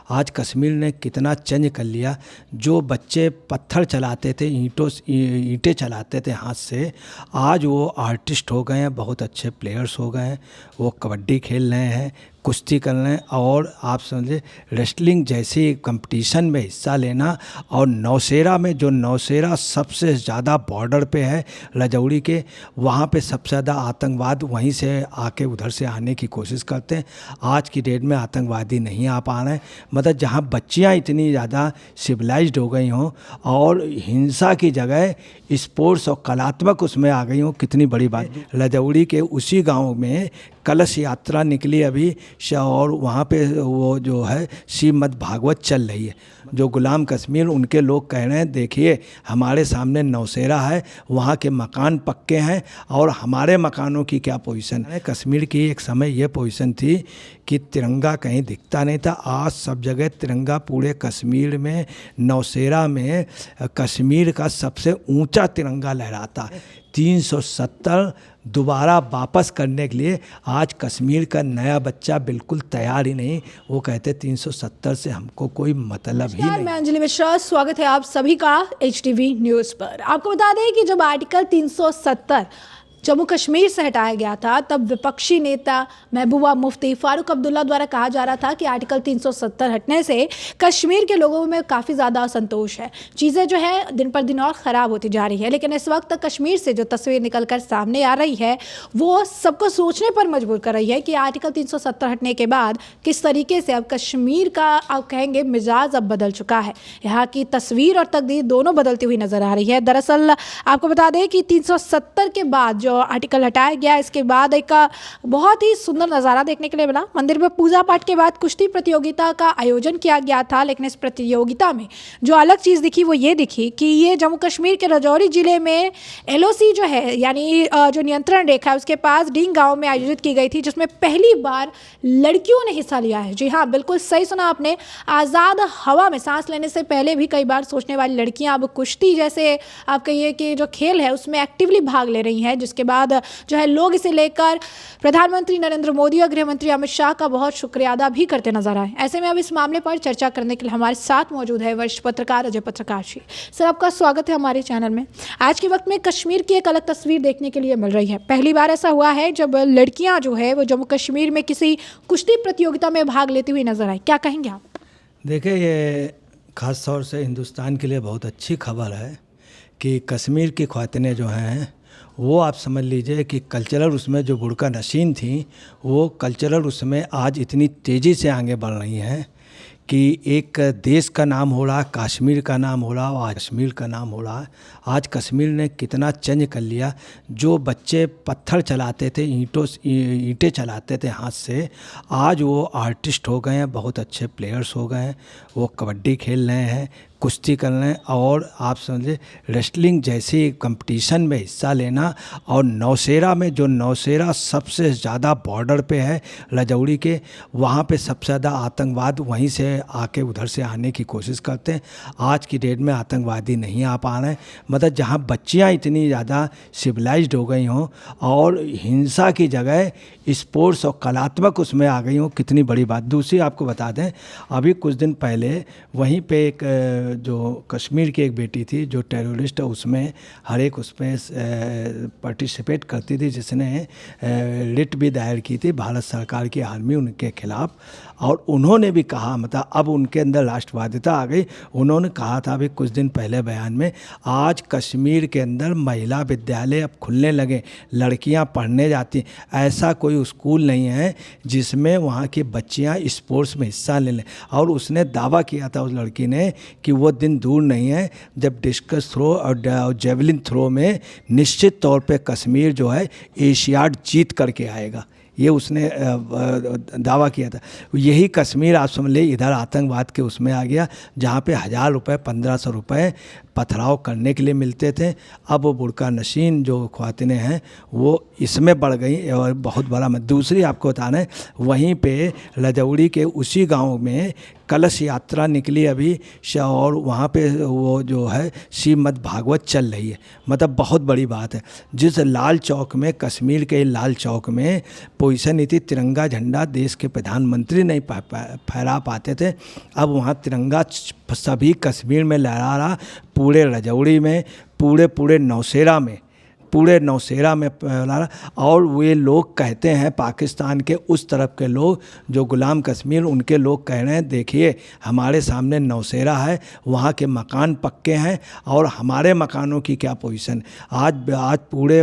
आज कश्मीर ने कितना चेंज कर लिया। जो बच्चे पत्थर चलाते थे, ईंटें चलाते थे हाथ से, आज वो आर्टिस्ट हो गए हैं, बहुत अच्छे प्लेयर्स हो गए हैं। वो कबड्डी खेल रहे हैं, कुश्ती कर रहे हैं, और आप समझे रेसलिंग जैसी कंपटीशन में हिस्सा लेना। और नौशेरा में, जो नौशेरा सबसे ज़्यादा बॉर्डर पे है रजौरी के, वहाँ पे सबसे ज़्यादा आतंकवाद वहीं से आके उधर से आने की कोशिश करते हैं। आज की डेट में आतंकवादी नहीं आ पा रहे हैं। मतलब जहाँ बच्चियाँ इतनी ज़्यादा सिविलाइज्ड हो गई हों और हिंसा की जगह स्पोर्ट्स और कलात्मक उसमें आ गई हों, कितनी बड़ी बात। रजौरी के उसी गाँव में कलश यात्रा निकली अभी, और वहाँ पे वो जो है श्रीमद् भागवत चल रही है। जो गुलाम कश्मीर, उनके लोग कह रहे हैं देखिए हमारे सामने नौशेरा है, वहाँ के मकान पक्के हैं और हमारे मकानों की क्या पोजीशन है। कश्मीर की एक समय ये पोजीशन थी कि तिरंगा कहीं दिखता नहीं था। आज सब जगह तिरंगा, पूरे कश्मीर में नौशेरा में कश्मीर का सबसे ऊंचा तिरंगा लहराता है। 370 दोबारा वापस करने के लिए आज कश्मीर का नया बच्चा बिल्कुल तैयार ही नहीं। वो कहते 370 से हमको कोई मतलब ही नहीं। मैं अंजलि मिश्रा, स्वागत है आप सभी का HTV न्यूज़ पर। आपको बता दें कि जब आर्टिकल 370 जम्मू कश्मीर से हटाया गया था, तब विपक्षी नेता महबूबा मुफ्ती, फारूक अब्दुल्ला द्वारा कहा जा रहा था कि आर्टिकल 370 हटने से कश्मीर के लोगों में काफ़ी ज़्यादा असंतोष है, चीज़ें जो है दिन पर दिन और ख़राब होती जा रही है। लेकिन इस वक्त कश्मीर से जो तस्वीर निकल कर सामने आ रही है वो सबको सोचने पर मजबूर कर रही है कि आर्टिकल 370 हटने के बाद किस तरीके से अब कश्मीर का आप कहेंगे मिजाज अब बदल चुका है। यहाँ की तस्वीर और तकदीर दोनों बदलती हुई नज़र आ रही है। दरअसल आपको बता दें कि 370 के बाद जो आर्टिकल हटाया गया, इसके बाद एक बहुत ही सुंदर नज़ारा देखने के लिए मिला। मंदिर में पूजा पाठ के बाद कुश्ती प्रतियोगिता का आयोजन किया गया था, लेकिन इस प्रतियोगिता में जो अलग चीज़ दिखी वो ये दिखी कि ये जम्मू कश्मीर के राजौरी ज़िले में LOC जो है, यानी जो नियंत्रण रेखा है, उसके पास डींग गाँव में आयोजित की गई थी, जिसमें पहली बार लड़कियों ने हिस्सा लिया है। जी हाँ, बिल्कुल सही सुना आपने। आज़ाद हवा में सांस लेने से पहले भी कई बार सोचने वाली लड़कियाँ अब कुश्ती जैसे आप कहिए कि जो खेल है उसमें एक्टिवली भाग ले रही हैं, जिसके बाद जो है लोग इसे लेकर प्रधानमंत्री नरेंद्र मोदी और गृह मंत्री अमित शाह का बहुत शुक्रिया अदा भी करते नजर आए। ऐसे में अब इस मामले पर चर्चा करने के लिए हमारे साथ मौजूद है वरिष्ठ पत्रकार अजय प्रकाश जी। सर, आपका स्वागत है हमारे चैनल में। आज के वक्त में कश्मीर की एक अलग तस्वीर देखने के लिए मिल रही है। पहली बार ऐसा हुआ है जब लड़कियां जो है वो जम्मू कश्मीर में किसी कुश्ती प्रतियोगिता में भाग लेती हुई नजर आई। क्या कहेंगे आप? देखिए, ये खास तौर से हिंदुस्तान के लिए बहुत अच्छी खबर है कि कश्मीर की ख्वातिनें जो हैं वो आप समझ लीजिए कि कल्चरल उसमें जो बुर्का नशीन थी, वो कल्चरल उसमें आज इतनी तेज़ी से आगे बढ़ रही हैं कि एक देश का नाम हो रहा, कश्मीर का नाम हो रहा, और कश्मीर का नाम हो रहा है। आज कश्मीर ने कितना चेंज कर लिया। जो बच्चे पत्थर चलाते थे, ईंटें चलाते थे हाथ से, आज वो आर्टिस्ट हो गए हैं, बहुत अच्छे प्लेयर्स हो गए हैं। वो कबड्डी खेल रहे हैं, कुश्ती कर रहे हैं, और आप समझे रेसलिंग जैसी कंपटीशन में हिस्सा लेना। और नौशेरा में, जो नौशेरा सबसे ज़्यादा बॉर्डर पे है रजौरी के, वहाँ पे सबसे ज़्यादा आतंकवाद वहीं से आके उधर से आने की कोशिश करते हैं। आज की डेट में आतंकवादी नहीं आ पा रहे हैं। मतलब जहाँ बच्चियाँ इतनी ज़्यादा सिविलाइज्ड हो गई हों और हिंसा की जगह स्पोर्ट्स और कलात्मक उसमें आ गई हों, कितनी बड़ी बात। दूसरी आपको बता दें, अभी कुछ दिन पहले वहीं पे एक जो कश्मीर की एक बेटी थी जो टेररिस्ट है, उसमें हर एक उसमें पार्टिसिपेट करती थी, जिसने रिट भी दायर की थी भारत सरकार की आर्मी उनके खिलाफ। और उन्होंने भी कहा, मतलब अब उनके अंदर राष्ट्रवादिता आ गई। उन्होंने कहा था अभी कुछ दिन पहले बयान में, आज कश्मीर के अंदर महिला विद्यालय अब खुलने लगे, लड़कियां पढ़ने जाती। ऐसा कोई स्कूल नहीं है जिसमें वहाँ की बच्चियां स्पोर्ट्स में हिस्सा ले लें। और उसने दावा किया था उस लड़की ने कि वो दिन दूर नहीं है जब डिस्कस थ्रो और जेवलिन थ्रो में निश्चित तौर पे कश्मीर जो है एशियाड जीत करके आएगा। ये उसने दावा किया था। यही कश्मीर आप समझ लीजिए इधर आतंकवाद के उसमें आ गया, जहाँ पे 1000 रुपये 1500 रुपये पथराव करने के लिए मिलते थे। अब वो बुर्का नशीन जो ख्वातिनें हैं वो इसमें बढ़ गई और बहुत बड़ा। दूसरी आपको बताना है, वहीं पे रजौरी के उसी गांव में कलश यात्रा निकली अभी और वहाँ पे वो जो है श्रीमद् भागवत चल रही है। मतलब बहुत बड़ी बात है। जिस लाल चौक में, कश्मीर के लाल चौक में पोजीशन नहीं थी, तिरंगा झंडा देश के प्रधानमंत्री नहीं फहरा पाते थे, अब वहाँ तिरंगा सभी कश्मीर में लहरा रहा, पूरे रजौड़ी में, पूरे नौशेरा में और वे लोग कहते हैं, पाकिस्तान के उस तरफ के लोग जो गुलाम कश्मीर, उनके लोग कह रहे हैं देखिए हमारे सामने नौशेरा है, वहाँ के मकान पक्के हैं और हमारे मकानों की क्या पोजीशन। आज पूरे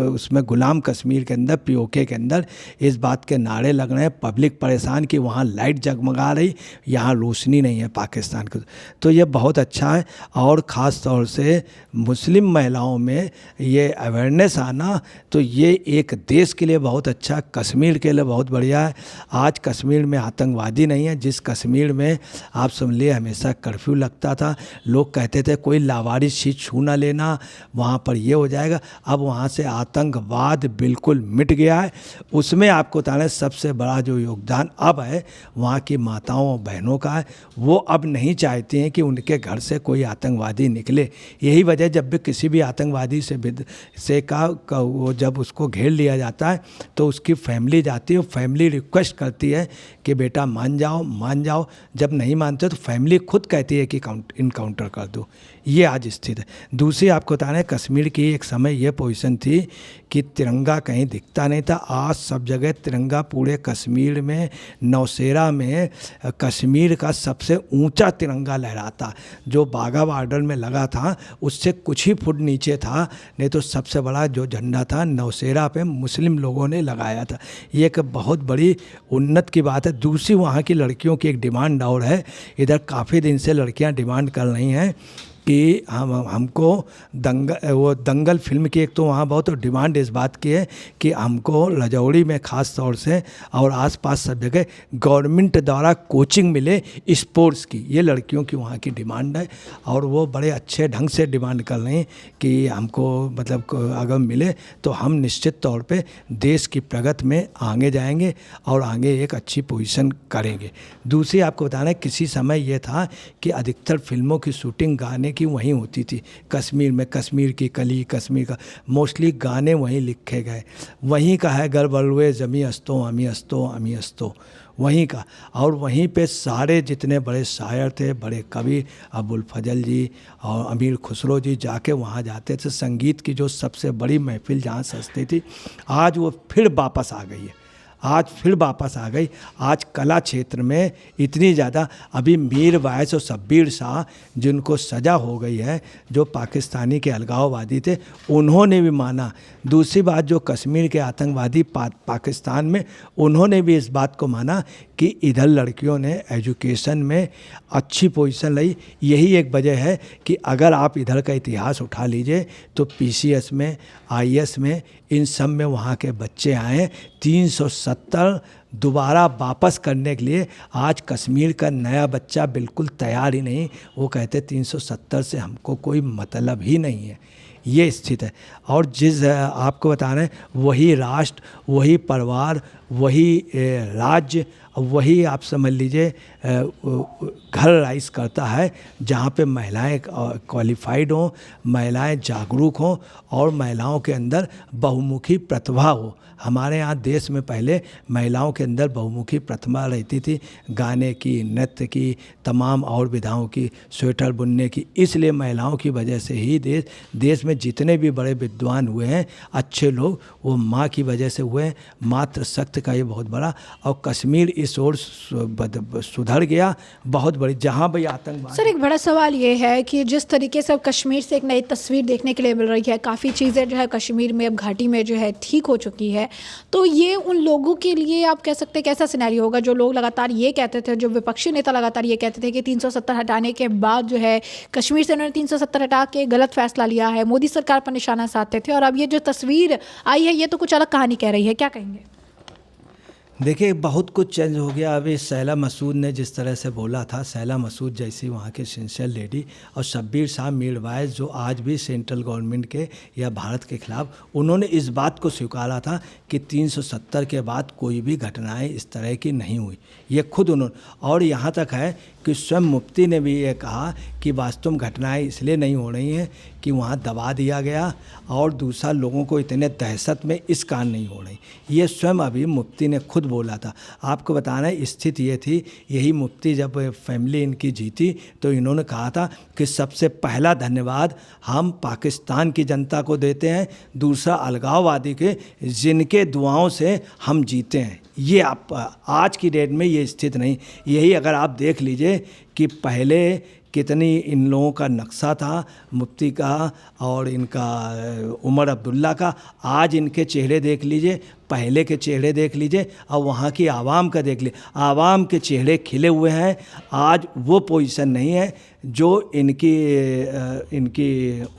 उसमें गुलाम कश्मीर के अंदर, पीओके के अंदर इस बात के नारे लग रहे हैं, पब्लिक परेशान कि वहाँ लाइट जगमगा रही, यहाँ रोशनी नहीं है पाकिस्तान को। तो ये बहुत अच्छा है और ख़ास तौर से मुस्लिम महिलाओं में ये अवेयरनेस आना, तो ये एक देश के लिए बहुत अच्छा, कश्मीर के लिए बहुत बढ़िया है। आज कश्मीर में आतंकवादी नहीं है। जिस कश्मीर में आप समझिए हमेशा कर्फ्यू लगता था, लोग कहते थे कोई लावारिस चीज़ छू ना लेना, वहाँ पर ये हो जाएगा, अब वहाँ से आतंकवाद बिल्कुल मिट गया है। उसमें आपको बता रहे सबसे बड़ा जो योगदान अब है वहाँ की माताओं और बहनों का है। वो अब नहीं चाहती हैं कि उनके घर से कोई आतंकवादी निकले। यही वजह, जब भी किसी भी आतंकवादी से वो जब उसको घेर लिया जाता है तो उसकी फैमिली जाती है, फैमिली रिक्वेस्ट करती है कि बेटा मान जाओ। जब नहीं मानते तो फैमिली खुद कहती है कि इनकाउंटर कर दो। ये आज स्थिति है। दूसरी आपको बता रहे हैं, कश्मीर की एक समय ये पोजीशन थी कि तिरंगा कहीं दिखता नहीं था। आज सब जगह तिरंगा, पूरे कश्मीर में, नौशेरा में कश्मीर का सबसे ऊंचा तिरंगा लहराता, जो बाघा बॉर्डर में लगा था उससे कुछ ही फुट नीचे था, नहीं तो सबसे बड़ा जो झंडा था नौशेरा पे मुस्लिम लोगों ने लगाया था। ये एक बहुत बड़ी उन्नत की बात है। दूसरी, वहाँ की लड़कियों की एक डिमांड और है, इधर काफ़ी दिन से लड़कियाँ डिमांड कर रही हैं कि हमको दंगल फिल्म की एक तो वहाँ बहुत डिमांड इस बात की है कि हमको रजौड़ी में ख़ास तौर से और आसपास सब जगह गवर्नमेंट द्वारा कोचिंग मिले स्पोर्ट्स की। ये लड़कियों की वहाँ की डिमांड है और वो बड़े अच्छे ढंग से डिमांड कर रही हैं कि हमको मतलब अगर मिले तो हम निश्चित तौर पे देश की प्रगति में आगे जाएंगे और आगे एक अच्छी पोजीशन करेंगे। दूसरी आपको बता रहे हैं, किसी समय ये था कि अधिकतर फिल्मों की शूटिंग गाने की वहीं होती थी कश्मीर में। कश्मीर की कली, कश्मीर का मोस्टली गाने वहीं लिखे गए। वहीं का है गरबलवे जमी अस्तो अमी अस्तो अमी अस्तो, वहीं का। और वहीं पे सारे जितने बड़े शायर थे, बड़े कवि, अबुल फजल जी और अमीर खुसरो जी जाके वहाँ जाते थे। संगीत की जो सबसे बड़ी महफिल जहाँ सजती थी, आज वो फिर वापस आ गई है। आज कला क्षेत्र में इतनी ज़्यादा, अभी मीर वाइस और शब्बीर शाह जिनको सज़ा हो गई है, जो पाकिस्तानी के अलगाववादी थे, उन्होंने भी माना। दूसरी बात, जो कश्मीर के आतंकवादी पाकिस्तान में, उन्होंने भी इस बात को माना कि इधर लड़कियों ने एजुकेशन में अच्छी पोजीशन ली। यही एक वजह है कि अगर आप इधर का इतिहास उठा लीजिए तो PCS में, IAS में, इन सब में वहाँ के बच्चे आए 370 दोबारा वापस करने के लिए। आज कश्मीर का नया बच्चा बिल्कुल तैयार ही नहीं, वो कहते 370 से हमको कोई मतलब ही नहीं है। ये स्थिति है। और जिस आपको बता रहे हैं, वही राष्ट्र, वही परिवार, वही राज्य, वही आप समझ लीजिए घर राइज करता है जहाँ पे महिलाएं क्वालिफाइड हों, महिलाएं जागरूक हों और महिलाओं के अंदर बहुमुखी प्रतिभा हो। हमारे यहाँ देश में पहले महिलाओं के अंदर बहुमुखी प्रतिभा रहती थी, गाने की, नृत्य की, तमाम और विधाओं की, स्वेटर बुनने की। इसलिए महिलाओं की वजह से ही देश में जितने भी बड़े विद्वान हुए हैं, अच्छे लोग, वो माँ की वजह से हुए हैं। मातृशक्ति का ये बहुत बड़ा, और कश्मीर इस ओर सुधर गया बहुत बड़ी, जहाँ भी आतंकवाद। सर, एक बड़ा सवाल ये है कि जिस तरीके से अब कश्मीर से एक नई तस्वीर देखने के लिए मिल रही है, काफ़ी चीज़ें जो है कश्मीर में, अब घाटी में जो है ठीक हो चुकी है, तो ये उन लोगों के लिए आप कह सकते हैं कैसा सिनेरियो होगा, जो लोग लगातार ये कहते थे, जो विपक्षी नेता लगातार ये कहते थे कि 370 हटाने के बाद जो है कश्मीर से उन्होंने 370 हटा के गलत फैसला लिया है, मोदी सरकार पर निशाना साधते थे, और अब ये जो तस्वीर आई है ये तो कुछ अलग कहानी कह रही है, क्या कहेंगे? देखिए बहुत कुछ चेंज हो गया। अभी शैला मसूद ने जिस तरह से बोला था, शैला मसूद जैसी वहाँ की सिंसियर लेडी, और शब्बीर शाह मीरवाइज जो आज भी सेंट्रल गवर्नमेंट के या भारत के खिलाफ, उन्होंने इस बात को स्वीकारा था कि 370 के बाद कोई भी घटनाएं इस तरह की नहीं हुई। ये खुद उन्होंने, और यहाँ तक है कि स्वयं मुफ्ती ने भी ये कहा कि वास्तव में घटनाएं इसलिए नहीं हो रही हैं कि वहाँ दबा दिया गया, और दूसरा लोगों को इतने दहशत में इस कारण नहीं हो रही। ये स्वयं अभी मुफ्ती ने खुद बोला था। आपको बताना है स्थिति ये थी, यही मुफ्ती जब फैमिली इनकी जीती तो इन्होंने कहा था कि सबसे पहला धन्यवाद हम पाकिस्तान की जनता को देते हैं, दूसरा अलगाववादी के जिनके दुआओं से हम जीते हैं। ये आप आज की डेट में ये स्थिति नहीं। यही अगर आप देख लीजिए कि पहले कितनी इन लोगों का नक्शा था मुफ्ती का और इनका उमर अब्दुल्ला का, आज इनके चेहरे देख लीजिए, पहले के चेहरे देख लीजिए और वहाँ की आवाम का देख लीजिए। आवाम के चेहरे खिले हुए हैं। आज वो पोजीशन नहीं है जो इनकी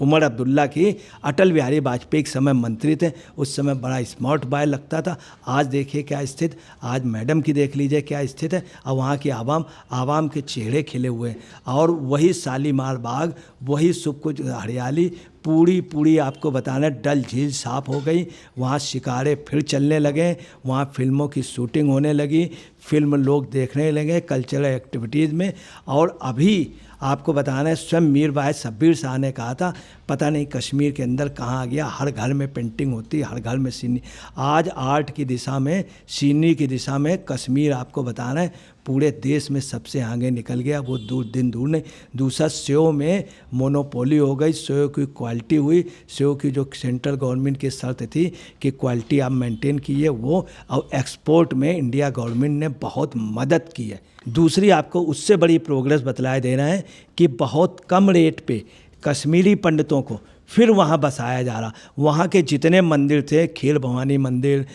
उमर अब्दुल्ला की। अटल बिहारी वाजपेयी के समय मंत्री थे, उस समय बड़ा स्मार्ट बॉय लगता था। आज देखिए क्या स्थिति, आज मैडम की देख लीजिए क्या स्थिति है। और वहाँ की आवाम के चेहरे खिले हुए हैं। और वही शालीमार बाग, वही सब कुछ हरियाली, पूरी आपको बताना, डल झील साफ़ हो गई, वहाँ शिकारे फिर चलने लगे, वहाँ फिल्मों की शूटिंग होने लगी, फिल्म लोग देखने लगे कल्चरल एक्टिविटीज़ में। और अभी आपको बताना है स्वयं मीरवाइज शब्बीर शाह ने कहा था, पता नहीं कश्मीर के अंदर कहाँ आ गया, हर घर में पेंटिंग होती, हर घर में सीनरी। आज आर्ट की दिशा में, सीनरी की दिशा में कश्मीर आपको बताना है पूरे देश में सबसे आगे निकल गया। वो दूर नहीं। दूसरा सेव में मोनोपोली हो गई, सेव की क्वालिटी हुई, सेव की जो सेंट्रल गवर्नमेंट की शर्त थी कि क्वालिटी आप मेंटेन कीजिए वो, और एक्सपोर्ट में इंडिया गवर्नमेंट ने बहुत मदद की है। दूसरी आपको उससे बड़ी प्रोग्रेस बतलाए दे रहे हैं कि बहुत कम रेट पे कश्मीरी पंडितों को फिर वहाँ बसाया जा रहा। वहाँ के जितने मंदिर थे, खीर भवानी मंदिर,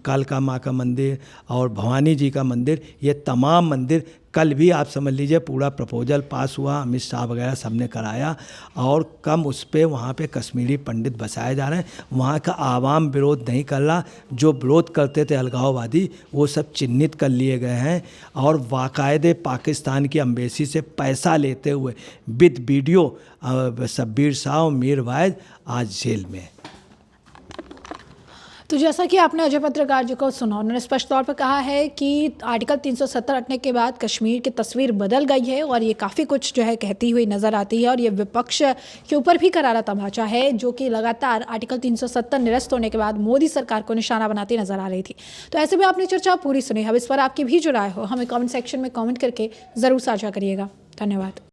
कालका माँ का मंदिर और भवानी जी का मंदिर, ये तमाम मंदिर कल भी आप समझ लीजिए पूरा प्रपोजल पास हुआ, अमित शाह वगैरह सबने कराया, और कम उस पर वहाँ पे कश्मीरी पंडित बसाए जा रहे हैं। वहाँ का आवाम विरोध नहीं कर रहा। जो विरोध करते थे अलगाववादी, वो सब चिन्हित कर लिए गए हैं, और बाकायदे पाकिस्तान की एम्बेसी से पैसा लेते हुए विद वीडियो शब्बीर शाह और मीरवाइज आज जेल में। तो जैसा कि आपने अजय पत्रकार जी को सुना, उन्होंने स्पष्ट तौर पर कहा है कि आर्टिकल 370 हटने के बाद कश्मीर की तस्वीर बदल गई है, और ये काफ़ी कुछ जो है कहती हुई नज़र आती है। और ये विपक्ष के ऊपर भी करारा तमाचा है, जो कि लगातार आर्टिकल 370 निरस्त होने के बाद मोदी सरकार को निशाना बनाती नजर आ रही थी। तो ऐसे में आपने चर्चा पूरी सुनी। अब इस पर आपकी भी जो राय हो, हमें कॉमेंट सेक्शन में कॉमेंट करके ज़रूर साझा करिएगा। धन्यवाद।